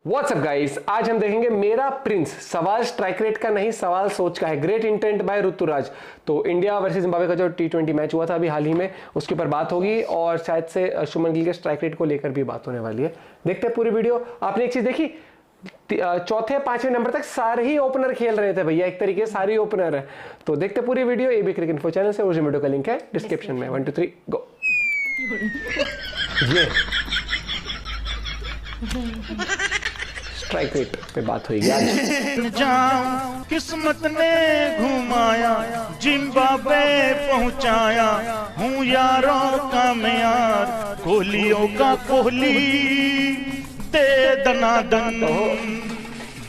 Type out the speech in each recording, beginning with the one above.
WhatsApp guys, आज हम देखेंगे मेरा प्रिंस। सवाल स्ट्राइक रेट का नहीं, सवाल सोच का है। Great intent by Rituraj. तो इंडिया वर्सेस जिम्बाब्वे का जो T20 मैच हुआ था अभी हाल ही में, उसके ऊपर बात होगी और शायद से शुभमन गिल के स्ट्राइक रेट को लेकर भी बात होने वाली है। देखते हैं पूरी वीडियो। आपने एक चीज देखी, चौथे पांचवें नंबर तक सारे ही ओपनर खेल रहे थे भैया, एक तरीके से सारे ओपनर है। तो देखते पूरी video AB cricket info channel से। उस वीडियो का लिंक है डिस्क्रिप्शन में। 1 2 3 गो। ये स्ट्राइक रेट पे बात हुई आज। किस्मत ने घुमाया, जिम्बाब्वे पहुंचाया, हूँ यारों का मैं यार, कोहलियों का कोहली, दे दनादन,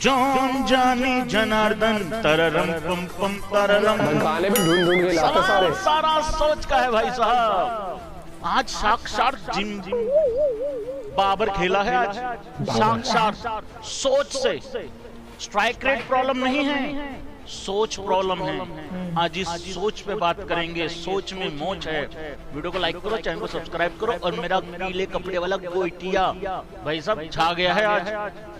जॉन जानी जनार्दन, तररम पम पम तररम। गाने भी ढूंढ ढूंढ के लाते सारे। सारा सोच का है भाई साहब। आज साक्षात जिम बाबर खेला है, आज साक्षात सोच से। स्ट्राइक रेट प्रॉब्लम नहीं है, सोच प्रॉब्लम है। आज इस सोच पे बात करेंगे। सोच में मोच है। वीडियो को लाइक करो, चैनल को सब्सक्राइब करो और मेरा पीले कपड़े वाला गोइटिया भाई साहब छा गया है आज।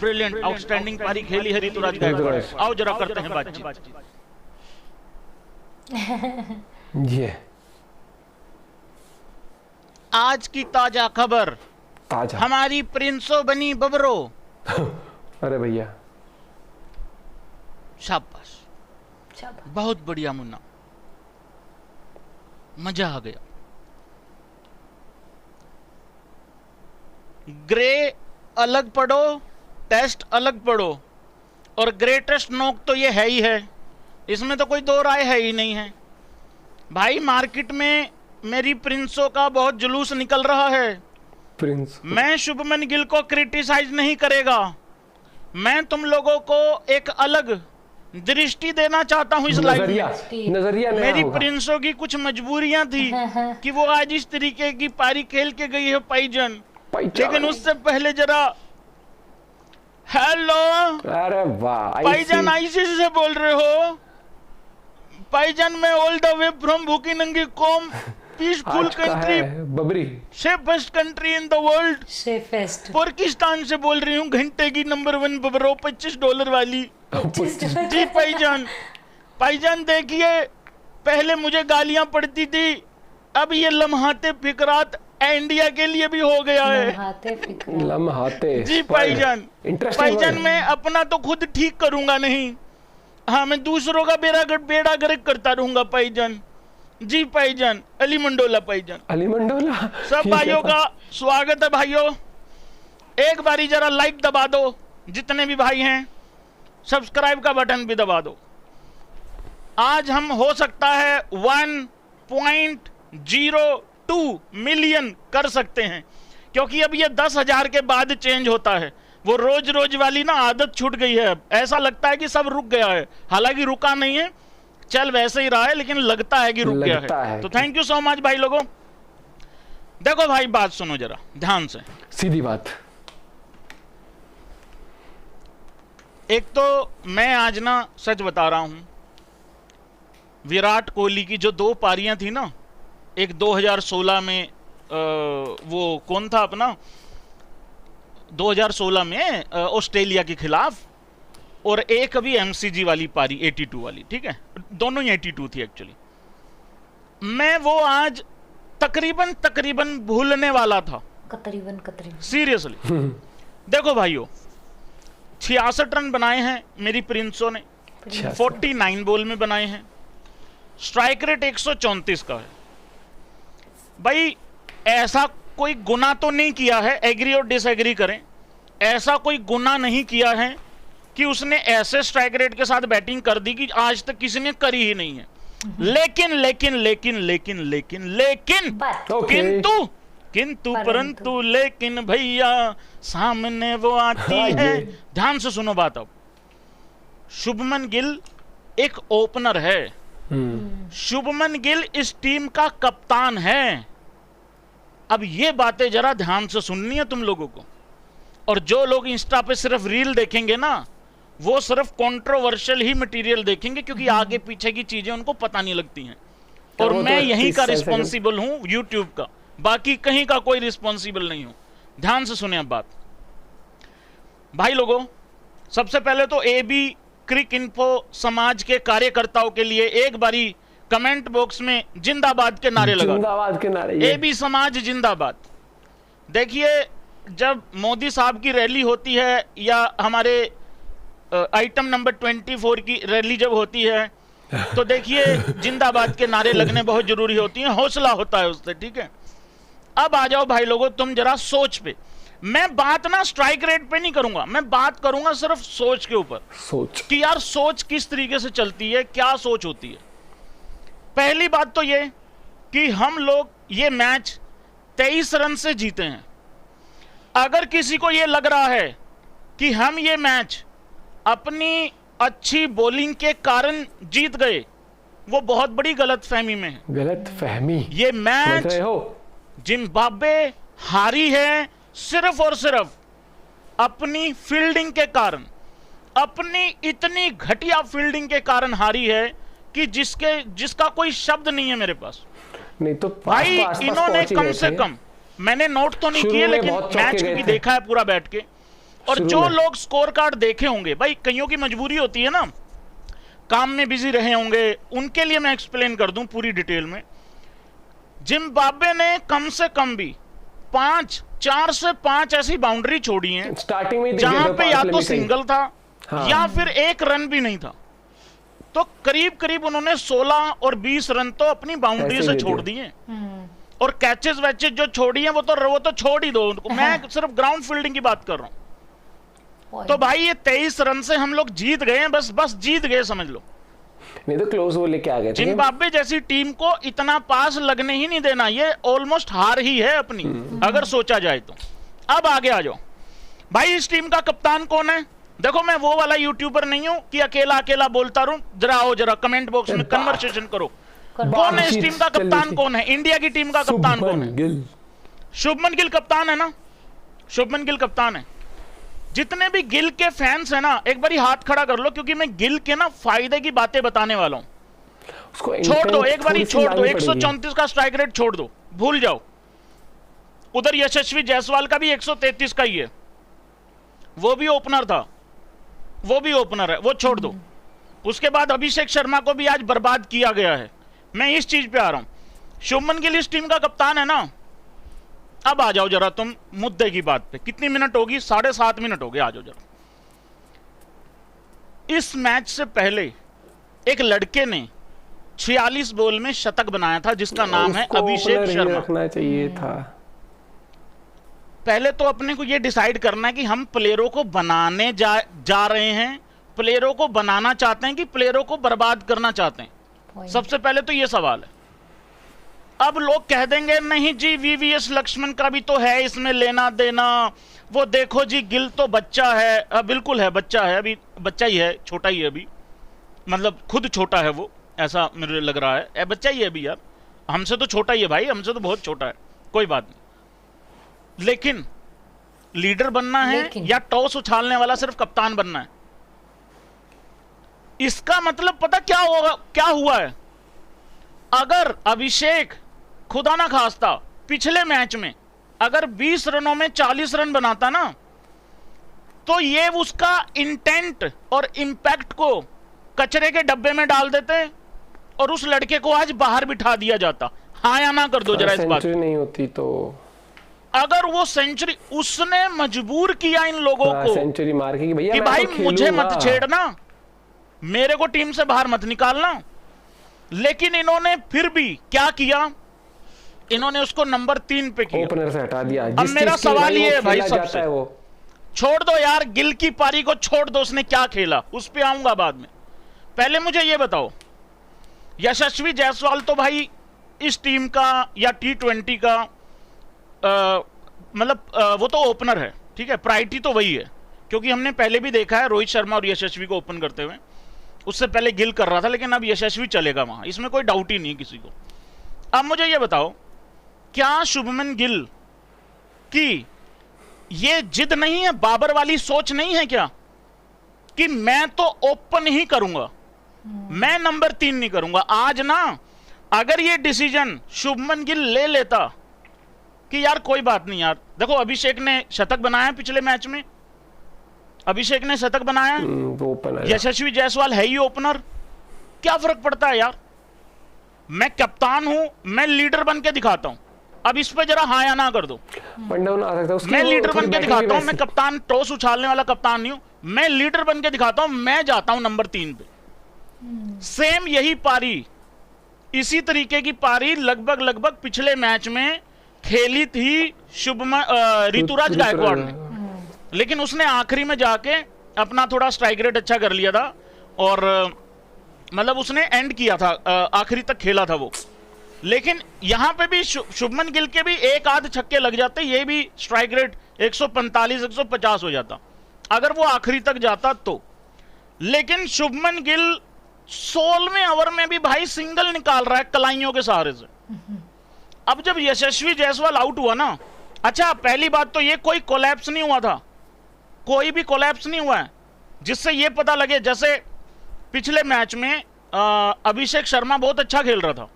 ब्रिलियंट आउटस्टैंडिंग पारी खेली है ऋतुराज गायकवाड़। आओ जरा करते हैं बातचीत। ये आज की ताजा खबर, ताजा। हमारी प्रिंसो बनी बबरो। अरे भैया शाबाश, बहुत बढ़िया मुन्ना, मजा आ गया। ग्रे अलग पढ़ो, टेस्ट अलग पढ़ो, और ग्रेटेस्ट नोक तो ये है ही है, इसमें तो कोई दो राय है ही नहीं है भाई। मार्केट में मेरी प्रिंसों का बहुत जुलूस निकल रहा है। प्रिंस, मैं शुभमन गिल को क्रिटिसाइज नहीं करेगा। मैं तुम लोगों को एक अलग दृष्टि देना चाहता हूं इस लाइव में। नजरिया मेरी प्रिंसों की कुछ मजबूरियां थी कि वो आज इस तरीके की पारी खेल के गई है पाईजन। लेकिन उससे पहले जरा हेलो, अरे वाह, पाईजन आईसीसी से बोल रहे हो? पाईजन में ऑल द वे फ्रॉम भूखी नंगी कौम, peaceful country, Babri, safest country in the world, safest Pakistan से बोल रही हूँ। घंटे की नंबर 1 बबरो, $25 वाली। जी पाईजान देखिए, पहले मुझे गालियां पड़ती थी, अब ये लम्हाते फिकरात इंडिया के लिए भी हो गया है। लम्हाते जी पाईजान मैं अपना तो खुद ठीक करूंगा नहीं, हाँ मैं दूसरों का बेड़ा गर्क करता रहूंगा पाईजान। जी पाईजान, अली मंडोला पाईजान, अली मंडोला। सब भाइयों का स्वागत है भाइयों। एक बारी जरा लाइक दबा दो, जितने भी भाई हैं सब्सक्राइब का बटन भी दबा दो। आज हम हो सकता है 1.02 मिलियन कर सकते हैं, क्योंकि अब ये 10,000 के बाद चेंज होता है। वो रोज रोज वाली ना आदत छूट गई है। अब ऐसा लगता है कि सब रुक गया है, हालांकि रुका नहीं है, चल वैसे ही रहा है, लेकिन लगता है कि रुक गया है। तो थैंक यू सो मच भाई लोगों। देखो भाई, बात सुनो जरा ध्यान से, सीधी बात। एक तो मैं आज ना सच बता रहा हूं, विराट कोहली की जो 2 पारियां थी ना, एक 2016 में वो कौन था अपना, 2016 में ऑस्ट्रेलिया के खिलाफ, और एक अभी एमसीजी वाली पारी 82 वाली, ठीक है, दोनों ही 82 थी एक्चुअली। मैं वो आज तकरीबन भूलने वाला था, कतरीबन सीरियसली। देखो भाइयों, 66 रन बनाए हैं मेरी प्रिंसों ने, 49 बॉल में बनाए हैं। स्ट्राइक रेट 134 का है भाई। ऐसा कोई गुनाह तो नहीं किया है, एग्री और डिसएग्री करें, ऐसा कोई गुनाह नहीं किया है कि उसने ऐसे स्ट्राइक रेट के साथ बैटिंग कर दी कि आज तक किसी ने करी ही नहीं है। किंतु परंतु लेकिन भैया सामने वो आती है। ध्यान से सुनो बात। अब शुभमन गिल एक ओपनर है, शुभमन गिल इस टीम का कप्तान है। अब ये बातें जरा ध्यान से सुननी है तुम लोगों को। और जो लोग इंस्टा पे सिर्फ रील देखेंगे ना, वो सिर्फ कंट्रोवर्शियल ही मटेरियल देखेंगे, क्योंकि आगे पीछे की चीजें उनको पता नहीं लगती हैं। और मैं यहीं का रिस्पॉन्सिबल हूं, यूट्यूब का, बाकी कहीं का कोई रिस्पॉन्सिबल नहीं हूं। ध्यान से सुने अब बात। भाई लोगों, सबसे पहले तो AB क्रिक इन्फो समाज के कार्यकर्ताओं के लिए एक बारी कमेंट बॉक्स में जिंदाबाद के नारे लगा। जिंदाबाद के नारे, AB समाज जिंदाबाद। देखिए, जब मोदी साहब की रैली होती है या हमारे आइटम नंबर 24 की रैली जब होती है, तो देखिए जिंदाबाद के नारे लगने बहुत जरूरी होती हैं, हौसला होता है उससे, ठीक है। अब आ जाओ भाई लोगों, तुम जरा सोच पे। मैं बात ना स्ट्राइक रेट पे नहीं करूंगा, मैं बात करूंगा सिर्फ सोच के ऊपर, सोच कि यार सोच किस तरीके से चलती है, क्या सोच होती है। पहली बात तो ये कि हम लोग ये मैच 23 रन से जीते हैं। अगर किसी को ये लग रहा है कि हम ये मैच अपनी अच्छी बॉलिंग के कारण जीत गए, वो बहुत बड़ी गलतफहमी में है। गलतफहमी, ये मैच समझ रहे हो? जिम्बाब्वे हारी है सिर्फ और सिर्फ अपनी फील्डिंग के कारण, अपनी इतनी घटिया फील्डिंग के कारण हारी है कि जिसका कोई शब्द नहीं है मेरे पास। नहीं तो भाई आसपास इन्होंने पहुंच ही कम गए से थे। कम, मैंने नोट तो नहीं शुरू किए, में लेकिन बहुत चौके मैच गए भी थे। देखा है पूरा बैठ के। और शुरू जो में। लोग स्कोर कार्ड देखे होंगे, भाई कईयों की मजबूरी होती है ना, काम में बिजी रहे होंगे, उनके लिए मैं एक्सप्लेन कर दूं पूरी डिटेल में। जिम्बाब्वे ने कम से कम भी 4 से 5 ऐसी बाउंड्री छोड़ी हैं स्टार्टिंग में ही दिख जहां गए थे पे या फासले तो में कहीं। सिंगल था, हाँ। या फिर एक रन भी नहीं था। तो करीब करीब उन्होंने 16 और 20 रन तो अपनी बाउंड्री ऐसे से ही छोड़ दे दिए। और कैचेस वैचेस जो छोड़ी हैं वो तो छोड़ ही दो उनको। मैं सिर्फ ग्राउंड फील्डिंग की बात कर रहा हूं। तो भाई ये 23 रन से हम लोग जीत गए हैं, बस जीत गए समझ लो। नहीं तो क्लोज वो लेके आ गए थे। जिम्बाब्वे जैसी टीम को इतना पास लगने ही नहीं देना, ये ऑलमोस्ट हार ही है अपनी, अगर सोचा जाए तो। अब आगे आ जाओ भाई, इस टीम का कप्तान कौन है? देखो, मैं वो वाला यूट्यूबर नहीं हूं कि अकेला अकेला बोलता रहूं। जरा आओ, जरा कमेंट बॉक्स में कन्वर्सेशन करो। कौन है इस टीम का कप्तान? कौन है इंडिया की टीम का कप्तान? कौन है? शुभमन गिल कप्तान है ना, शुभमन गिल कप्तान है। जितने भी गिल के फैंस हैं ना, एक बारी हाथ खड़ा कर लो, क्योंकि मैं गिल के ना फायदे की बातें बताने वाला हूं। छोड़ दो, एक बारी छोड़ दो, 134 का स्ट्राइक रेट छोड़ दो, भूल जाओ। उधर यशस्वी जायसवाल का भी 133 का ही है, वो भी ओपनर था, वो भी ओपनर है, वो छोड़ दो। उसके बाद अभिषेक शर्मा को भी आज बर्बाद किया गया है। मैं इस चीज पे आ रहा हूं। शुभमन गिल इस टीम का कप्तान है ना। अब आ जाओ जरा तुम मुद्दे की बात पे। कितनी मिनट होगी? 7.5 मिनट हो गए। आ जाओ जरा। इस मैच से पहले एक लड़के ने 46 बॉल में शतक बनाया था, जिसका नाम है अभिषेक शर्मा। रखना चाहिए था। पहले तो अपने को यह डिसाइड करना है कि हम प्लेयरों को बनाने जा रहे हैं, प्लेयरों को बनाना चाहते हैं कि प्लेयरों को बर्बाद करना चाहते हैं। सबसे पहले तो यह सवाल है। अब लोग कह देंगे नहीं जी, VVS लक्ष्मण का भी तो है इसमें लेना देना, वो देखो जी गिल तो बच्चा है। बिल्कुल है, बच्चा है, अभी बच्चा ही है, छोटा ही है अभी, मतलब खुद छोटा है वो, ऐसा मुझे लग रहा है। बच्चा ही है अभी यार, हमसे तो छोटा ही है भाई, हमसे तो बहुत छोटा है, कोई बात नहीं। लेकिन लीडर बनना है या टॉस उछालने वाला सिर्फ कप्तान बनना है? इसका मतलब पता क्या होगा, क्या हुआ है? अगर अभिषेक खुदा ना खास्ता पिछले मैच में अगर 20 रनों में 40 रन बनाता ना, तो ये उसका इंटेंट और इंपैक्ट को कचरे के डब्बे में डाल देते और उस लड़के को आज बाहर बिठा दिया जाता। हाँ या ना कर दो जरा इस बात। सेंचुरी नहीं होती तो, अगर वो सेंचुरी, उसने मजबूर किया इन लोगों को सेंचुरी मार के कि भैया कि मैं भाई तो मुझे खेलूंगा। मत छेड़ना, मेरे को टीम से बाहर मत निकालना। लेकिन इन्होंने फिर भी क्या किया, इन्होंने उसको नंबर 3 पे किया, ओपनर से हटा दिया। अब मेरा सवाल ये है भाई, सबसे वो छोड़ दो यार, गिल की पारी को छोड़ दो, उसने क्या खेला उस पे आऊंगा बाद में। पहले मुझे ये बताओ, यशस्वी जायसवाल तो भाई इस टीम का या T20 का मतलब वो तो ओपनर है, ठीक है, प्रायोरिटी तो वही है, क्योंकि हमने पहले भी देखा है रोहित शर्मा और यशस्वी को ओपन करते हुए। उससे पहले गिल कर रहा था, लेकिन अब यशस्वी चलेगा वहां, इसमें कोई डाउट ही नहीं किसी को। अब मुझे ये बताओ, क्या शुभमन गिल की ये जिद नहीं है, बाबर वाली सोच नहीं है क्या, कि मैं तो ओपन ही करूंगा, मैं नंबर 3 नहीं करूंगा? आज ना अगर ये डिसीजन शुभमन गिल ले लेता कि यार कोई बात नहीं यार, देखो अभिषेक ने शतक बनाया पिछले मैच में, अभिषेक ने शतक बनाया, वो ओपन है। यशस्वी जायसवाल है ही ओपनर, क्या फर्क पड़ता है यार। मैं कप्तान हूं, मैं लीडर बन के दिखाता हूं। अब इस पे जरा हाँ या ना कर दो। वन डाउन आ सकता है उसकी, मैं वो लीडर थोड़ी बन के बैटिंग दिखाता भी हूं, मैं वैसी- कप्तान टॉस उछालने वाला कप्तान नहीं हूं, मैं लीडर बन के दिखाता हूं, मैं जाता हूं नंबर 3 पे। सेम यही पारी, इसी तरीके की पारी लगभग पिछले मैच में खेली थी ऋतुराज गायकवाड़ ने, लेकिन उसने आखिरी में जाके अपना थोड़ा स्ट्राइक रेट अच्छा कर लिया था और मतलब उसने एंड किया था, आखिरी तक खेला था वो। लेकिन यहां पे भी शुभमन गिल के भी एक आध छक्के लग जाते, ये भी स्ट्राइक रेट 145 150 हो जाता अगर वो आखिरी तक जाता तो। लेकिन शुभमन गिल 16वें ओवर में भी भाई सिंगल निकाल रहा है कलाइयों के सहारे से। अब जब यशस्वी जायसवाल आउट हुआ ना, अच्छा पहली बात तो ये कोई कोलैप्स नहीं हुआ था, कोई भी कोलैप्स नहीं हुआ है जिससे ये पता लगे। जैसे पिछले मैच में अभिषेक शर्मा बहुत अच्छा खेल रहा था,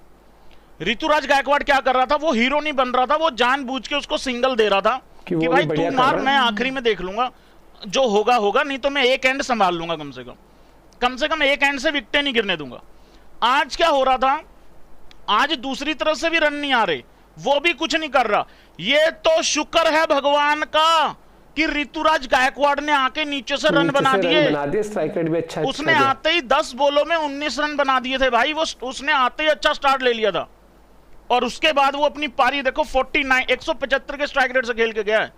ऋतुराज गायकवाड़ क्या कर रहा था, वो हीरो नहीं बन रहा था, वो जानबूझ के उसको सिंगल दे रहा था कि भाई तू मार, मैं आखिरी में देख लूंगा, जो होगा होगा, नहीं तो मैं एक एंड संभाल लूंगा, कम से कम एक एंड से विकेटें नहीं गिरने दूंगा। आज क्या हो रहा था, आज दूसरी तरफ से भी रन नहीं आ रहे, वो भी कुछ नहीं कर रहा। ये तो शुक्र है भगवान का कि ऋतुराज गायकवाड़ ने आके नीचे से रन बना दिए। स्ट्राइक रेट भी अच्छा उसने आते ही 10 बॉलों में 19 रन बना दिए थे भाई, वो उसने आते ही अच्छा स्टार्ट ले लिया था। और उसके बाद वो अपनी पारी देखो 175 के स्ट्राइक रेट से खेल के गया है।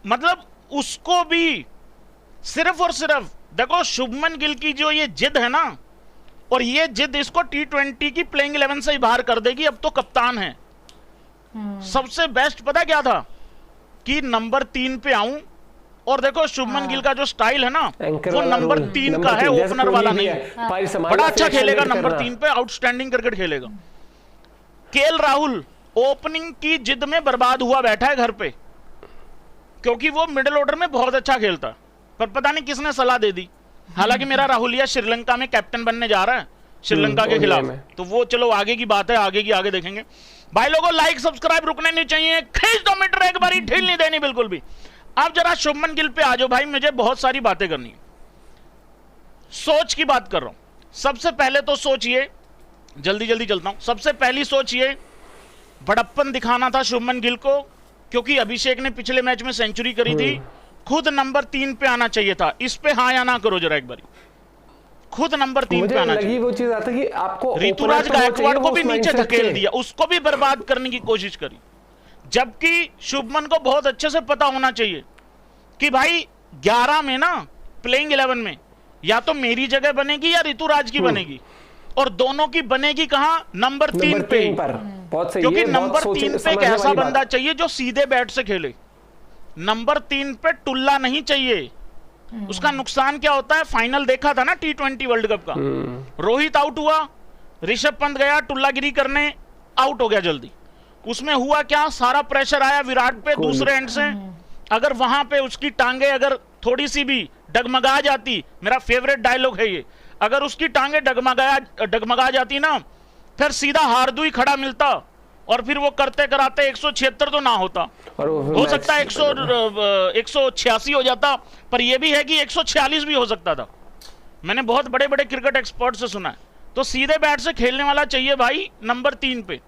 मतलब उसको भी सिर्फ और सिर्फ देखो शुभमन गिल की जो ये जिद है ना, और ये जिद इसको T20 की प्लेइंग 11 से ही बाहर कर देगी। अब तो कप्तान है। सबसे बेस्ट पता क्या था कि नंबर 3 पे आऊं, और देखो शुभमन गिल का जो स्टाइल है ना, वो नंबर 3 का है, ओपनर वाला नहीं है। बड़ा अच्छा खेलेगा नंबर 3 पे, आउटस्टैंडिंग क्रिकेट खेलेगा। केएल राहुल ओपनिंग की जिद में बर्बाद हुआ बैठा है घर पे, क्योंकि वो मिडिल ऑर्डर में बहुत अच्छा खेलता है, पर पता नहीं किसने सलाह दे दी। हालांकि मेरा राहुलिया श्रीलंका में कैप्टन बनने जा रहा है श्रीलंका के खिलाफ, तो वो चलो आगे की बात है, आगे देखेंगे। भाई लोगों लाइक सब्सक्राइब रुकने नहीं चाहिए, खींच दो मीटर एक बारी, ढील नहीं देनी बिल्कुल भी। अब जरा शुभमन गिल पे आ जाओ भाई, मुझे बहुत सारी बातें करनी है, सोच की बात कर रहा हूं। सबसे पहले तो सोचिए, जल्दी चलता हूं। सबसे पहली सोच ये, बड़प्पन दिखाना था शुभमन गिल को, क्योंकि अभिषेक ने पिछले मैच में सेंचुरी करी थी, खुद नंबर 3 पे आना चाहिए था। इस पे हाँ या ना करो जरा एक बारी, खुद नंबर 3 पे आना चाहिए। वो चीज आता कि आपको ऋतुराज गायकवाड़ को भी नीचे धकेल दिया, उसको भी बर्बाद करने की कोशिश करी, जबकि शुभमन को बहुत अच्छे से पता होना चाहिए कि भाई 11 में ना, प्लेइंग 11 में या तो मेरी जगह बनेगी या ऋतुराज की बनेगी, और दोनों की बनेगी कहां, नंबर 3 पे। बहुत सही, क्योंकि नंबर 3 पे एक ऐसा बंदा चाहिए जो सीधे बैट से खेले। नंबर 3 पे टुल्ला नहीं चाहिए। उसका नुकसान क्या होता है, फाइनल देखा था ना T20 वर्ल्ड कप का, रोहित आउट हुआ, ऋषभ पंत गया टुल्लागिरी करने, आउट हो गया जल्दी। उसमें हुआ क्या, सारा प्रेशर आया विराट पे दूसरे एंड से। अगर वहां पे उसकी टांगे अगर थोड़ी सी भी डगमगा जाती, मेरा फेवरेट डायलॉग है ये, अगर उसकी टांगे डगमगा जाती ना, फिर सीधा हारदू ही खड़ा मिलता, और फिर वो करते कराते 176 तो ना होता, हो सकता है 186 हो जाता, पर ये भी है कि 146 भी हो सकता था। मैंने बहुत बड़े बड़े क्रिकेट एक्सपर्ट से सुना है। तो सीधे बैट से खेलने वाला चाहिए भाई नंबर 3 पे।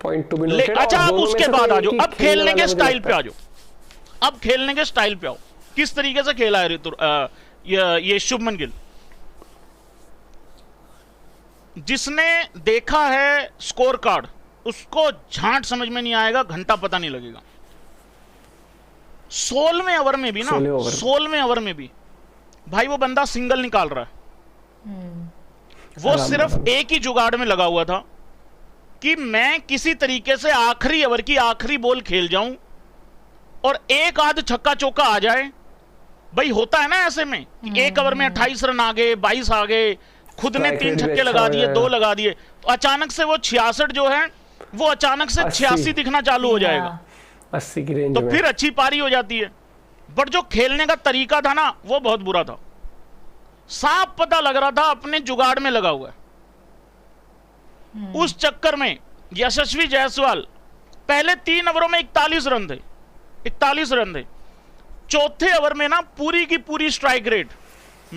अच्छा अब उसके बाद आ जाओ, अब खेलने के स्टाइल पे आ जाओ, अब खेलने के स्टाइल पे आओ, किस तरीके से खेला है ये शुभमन गिल। जिसने देखा है स्कोर कार्ड, उसको झांट समझ में नहीं आएगा, घंटा पता नहीं लगेगा। 16वें ओवर में भी ना, 16वें ओवर में भी भाई वो बंदा सिंगल निकाल रहा है। वो सिर्फ एक ही जुगाड़ में लगा हुआ था कि मैं किसी तरीके से आखिरी ओवर की आखिरी बॉल खेल जाऊं और एक आध छक्का चौका आ जाए। भाई होता है ना ऐसे में, एक ओवर में 28 रन आ गए, 22 आ गए, खुद ने 3 छक्के लगा दिए, 2 लगा दिए, तो अचानक से वो 66 जो है वो अचानक से 86 दिखना चालू हो जाएगा, 80 की रेंज तो फिर अच्छी पारी हो जाती है। बट जो खेलने का तरीका था ना, वो बहुत बुरा था। साफ पता लग रहा था अपने जुगाड़ में लगा हुआ है। उस चक्कर में यशस्वी जायसवाल पहले 3 ओवरों में 41 रन थे, 41 रन थे। चौथे ओवर में ना पूरी की पूरी स्ट्राइक रेट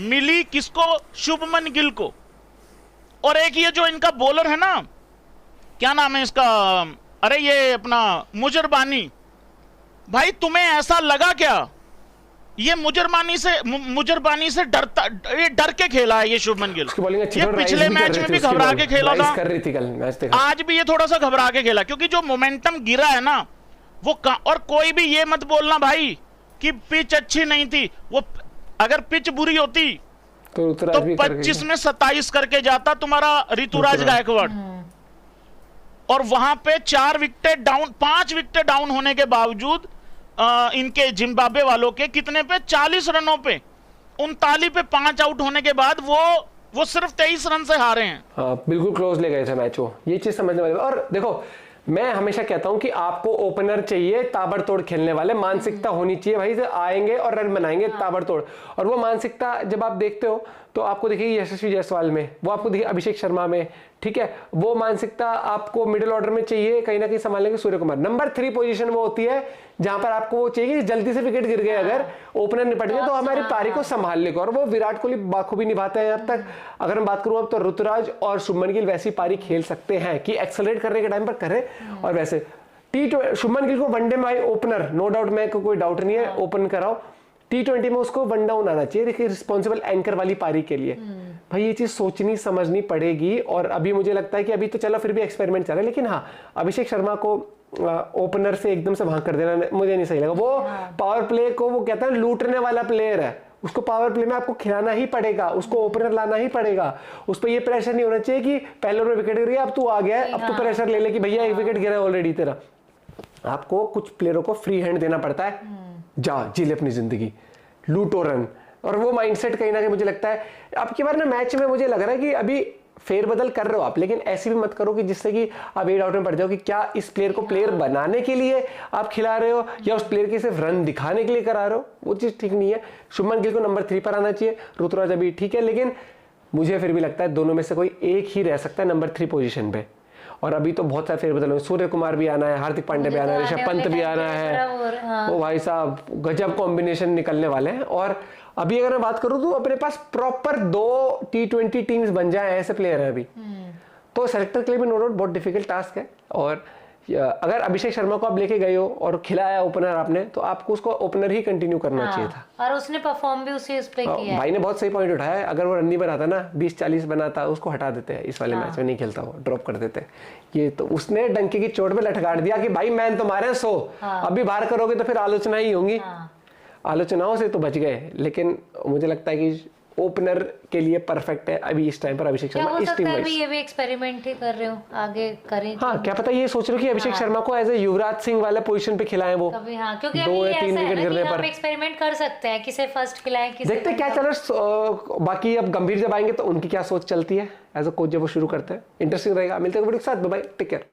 मिली किसको? शुभमन गिल को। और एक ये जो इनका बॉलर है ना, क्या नाम है इसका, अरे ये अपना मुजरबानी, भाई तुम्हें ऐसा लगा क्या ये मुजरबानी से डरता, ये डर के खेला है ये शुभमन गिल। ये पिछले मैच में भी घबरा के खेला था, कर रही थी कल मैच देखा। आज भी ये थोड़ा सा घबरा के खेला, क्योंकि जो मोमेंटम गिरा है ना वो और कोई भी ये मत बोलना भाई कि पिच अच्छी नहीं थी, वो अगर पिच बुरी होती तो 25 में 27 करके जाता तुम्हारा ऋतुराज गायकवाड़। और वहां पे 4 विकेट डाउन, 5 विकेट डाउन होने के बावजूद इनके जिम्बाब्वे वालों के कितने पे, 40 रनों पे, 39 पे 5 आउट होने के बाद वो सिर्फ 23 रन से हारे हैं। हाँ, बिल्कुल क्लोज ले गए थे मैच वो, ये चीज समझने वाली। और देखो मैं हमेशा कहता हूं कि आपको ओपनर चाहिए ताबड़तोड़ खेलने वाले, मानसिकता होनी चाहिए भाई, से आएंगे और रन बनाएंगे ताबड़तोड़। और वो मानसिकता जब आप देखते हो तो आपको दिखेगी यशस्वी जायसवाल में, वो आपको दिखेगी अभिषेक शर्मा में, ठीक है। वो मानसिकता आपको मिडिल ऑर्डर में चाहिए, कहीं ना कहीं संभालेंगे सूर्य कुमार। नंबर 3 पोजीशन वो होती है जहां पर आपको वो चाहिए कि जल्दी से विकेट गिर गए, अगर ओपनर निपट गए तो हमारी पारी को संभाल लेगा। और वो विराट कोहली बाखूबी निभाते हैं अब तक। अगर मैं बात करूं अब तो ऋतुराज और शुभमन गिल वैसी पारी खेल सकते हैं कि एक्सेलरेट करने के टाइम पर करें। और वैसे शुभमन गिल को वनडे में भाई ओपनर, नो डाउट, मैं कोई डाउट नहीं है, ओपन कराओ। T20 में उसको वन डाउन आना चाहिए, देखिए रिस्पॉन्सिबल एंकर वाली पारी के लिए। भाई ये चीज सोचनी समझनी पड़ेगी। और अभी मुझे लगता है कि अभी तो चलो फिर भी एक्सपेरिमेंट चल रहा है, लेकिन हाँ अभिषेक शर्मा को ओपनर से एकदम से भाग कर देना मुझे नहीं सही लगा। वो पावर प्ले को, वो कहता है लूटने वाला प्लेयर है, उसको पावर प्ले में आपको खिलाना ही पड़ेगा, उसको ओपनर लाना ही पड़ेगा। उस पर ये प्रेशर नहीं होना चाहिए कि पहले ओवर में विकेट गिर गया अब तू आ गया है, अब तू प्रेशर ले ले कि भैया 1 विकेट गिरा ऑलरेडी तेरा। आपको कुछ प्लेयरों को फ्री हैंड देना पड़ता है, जा जी ले अपनी जिंदगी, लूटो रन। और वो माइंडसेट कहीं ना कहीं मुझे लगता है अब की बार ना मैच में मुझे लग रहा है कि अभी फेरबदल कर रहे हो आप, लेकिन ऐसी भी मत करो कि जिससे कि आप एक डाउट में पड़ जाओ कि क्या इस प्लेयर को प्लेयर बनाने के लिए आप खिला रहे हो या उस प्लेयर के सिर्फ रन दिखाने के लिए करा रहे हो। वो चीज ठीक नहीं है। शुभमन गिल को नंबर 3 पर आना चाहिए, ऋतुराज अभी ठीक है, लेकिन मुझे फिर भी लगता है दोनों में से कोई एक ही रह सकता है नंबर 3 पोजीशन पे। और अभी तो बहुत सारे फेरबदल हुए, सूर्य कुमार भी आना है, हार्दिक पांड्या भी आना है, ऋषभ पंत भी आना है। वो भाई साहब गजब कॉम्बिनेशन निकलने वाले हैं। और अभी अगर मैं बात करूं तो अपने पास प्रॉपर 2 T20 टीम्स बन जाए ऐसे प्लेयर हैं अभी, तो सेलेक्टर के लिए भी नो डाउट बहुत डिफिकल्ट टास्क है। और अगर अभिषेक शर्मा को आप लेके गए हो और खिलाया ओपनर आपने, तो आपको उसको ओपनर ही कंटिन्यू करना चाहिए था। और उसने परफॉर्म भी उसी उस पे किया। भाई ने बहुत सही पॉइंट उठाया है, अगर वो रन नहीं बनाता ना 20-40 बनाता, उसको हटा देते हैं इस वाले मैच में, नहीं खेलता, वो ड्रॉप कर देते हैं। ये तो उसने डंके की चोट पे लटकाट दिया कि भाई मैन तो मारे 100, अभी बाहर करोगे तो फिर आलोचना ही होंगी। आलोचनाओं से तो बच गए, लेकिन मुझे लगता है कि ओपनर के लिए परफेक्ट है अभी इस टाइम पर अभिषेक शर्मा। इस टीम में ये भी एक्सपेरिमेंट ही कर रहे हो, आगे करें। हाँ क्या पता ये सोच रहे हो कि अभिषेक शर्मा को एज ए युवराज सिंह वाले पोजीशन पे खिलाएं वो कभी। हाँ, क्योंकि 2 या 3 विकेट गिरने पर एक्सपेरिमेंट कर सकते हैं, किसे फर्स्ट खिलाएं, किसे देखते हैं क्या चल रहा है। बाकी अब गंभीर जब आएंगे तो उनकी क्या सोच चलती है एज अ कोच जब वो शुरू करते हैं, इंटरेस्टिंग रहेगा। मिलते हैं वीडियो के साथ, बाय बाय, टेक केयर।